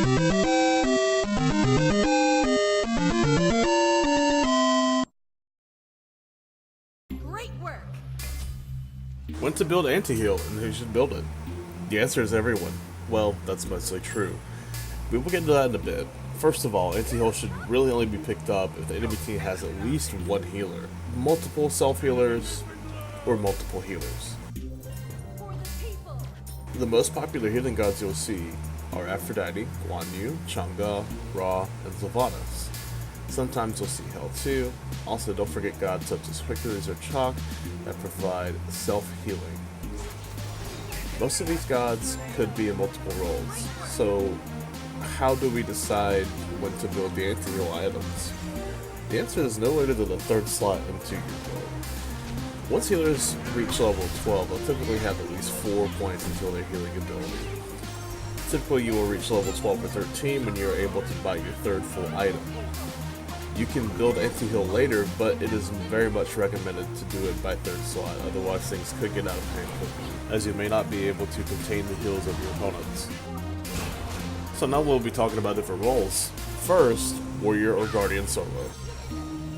Great work! When to build anti-heal and who should build it? The answer is everyone. Well, that's mostly true. We will get into that in a bit. First of all, anti-heal should really only be picked up if the enemy team has at least one healer, multiple self-healers, or multiple healers. The most popular healing gods you'll see are Aphrodite, Guan Yu, Chang'e, Ra, and Sylvanas. Sometimes you'll see Hel too. Also, don't forget gods such as Hercules or Chalk that provide self-healing. Most of these gods could be in multiple roles, so how do we decide when to build the anti-heal items? The answer is no later than the third slot into your build. Once healers reach level 12, they'll typically have at least 4 points until their healing ability. Typically you will reach level 12 or 13 when you are able to buy your third full item. You can build anti-heal later, but it is very much recommended to do it by third slot, otherwise things could get out of hand quickly, as you may not be able to contain the heals of your opponents. So now we'll be talking about different roles. First, Warrior or Guardian solo.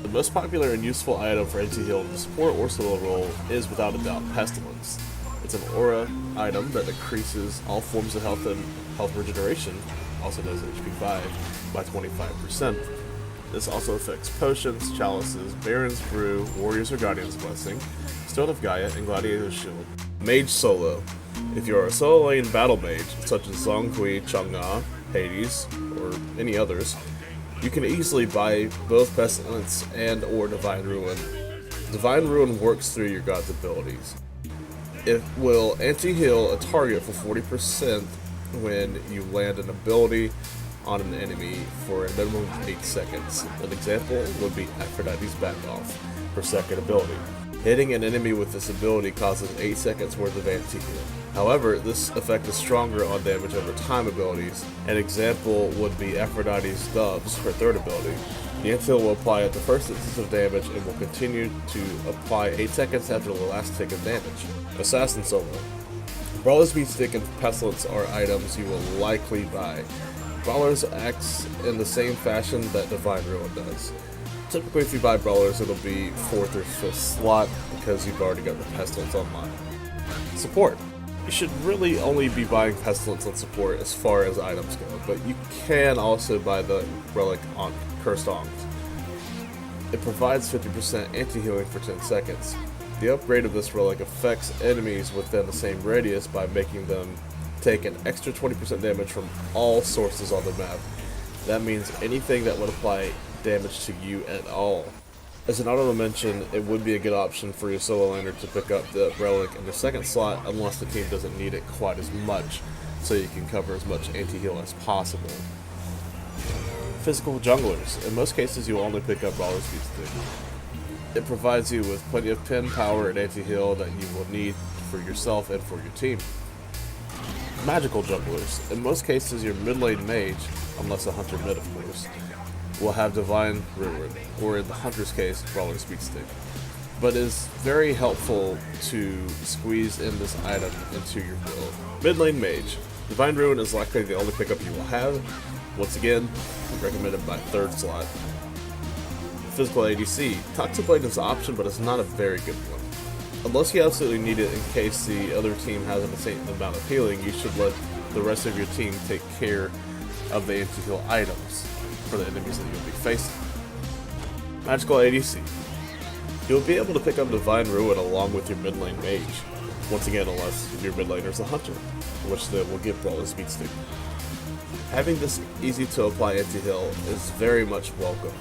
The most popular and useful item for anti-heal in the support or solo role is without a doubt Pestilence. It's an aura item that decreases all forms of health and health regeneration, also known as HP 5, by 25%. This also affects Potions, Chalices, Baron's Brew, Warriors or Guardian's Blessing, Stone of Gaia, and Gladiator's Shield. Mage solo. If you are a solo lane battle mage, such as Zhong Kui, Chang'e, Hades, or any others, you can easily buy both Pestilence and or Divine Ruin. Divine Ruin works through your god's abilities. It will anti-heal a target for 40% when you land an ability on an enemy for a minimum of 8 seconds. An example would be Aphrodite's Back Off for second ability. Hitting an enemy with this ability causes 8 seconds worth of anti-heal. However, this effect is stronger on damage over time abilities. An example would be Aphrodite's Doves for third ability. The anti-heal will apply at the first instance of damage and will continue to apply 8 seconds after the last tick of damage. Assassin solo. Brawler's Beatstick and Pestilence are items you will likely buy. Brawlers acts in the same fashion that Divine Ruin does. Typically if you buy Brawlers it'll be 4th or 5th slot because you've already got the Pestilence online. Support. You should really only be buying Pestilence on support as far as items go, but you can also buy the Relic on Cursed Arms. It provides 50% anti-healing for 10 seconds. The upgrade of this relic affects enemies within the same radius by making them take an extra 20% damage from all sources on the map. That means anything that would apply damage to you at all. As an honorable mention, it would be a good option for your solo laner to pick up the relic in the second slot unless the team doesn't need it quite as much, so you can cover as much anti-heal as possible. Physical junglers. In most cases you will only pick up Brawler's Beatstick. It provides you with plenty of pin power and anti-heal that you will need for yourself and for your team. Magical junglers. In most cases your mid lane mage, unless a hunter mid of course, will have Divine Ruin, or in the hunter's case, Brawler's Beatstick. But it is very helpful to squeeze in this item into your build. Mid lane mage. Divine Ruin is likely the only pickup you will have. Once again, recommended by third slot. Physical ADC. Toxic Blade is an option, but it's not a very good one. Unless you absolutely need it in case the other team has an insane amount of healing, you should let the rest of your team take care of the anti-heal items for the enemies that you'll be facing. Magical ADC. You'll be able to pick up Divine Ruin along with your mid lane mage. Once again, unless your mid laner is a hunter, which then will give Brawler's Beatstick. Having this easy to apply anti-heal is very much welcomed.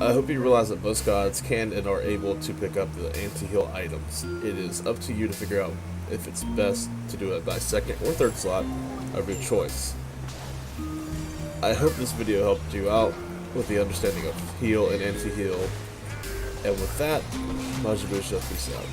I hope you realize that most gods can and are able to pick up the anti-heal items. It is up to you to figure out if it's best to do it by second or third slot of your choice. I hope this video helped you out with the understanding of heal and anti-heal. And with that, Majabusha, peace out.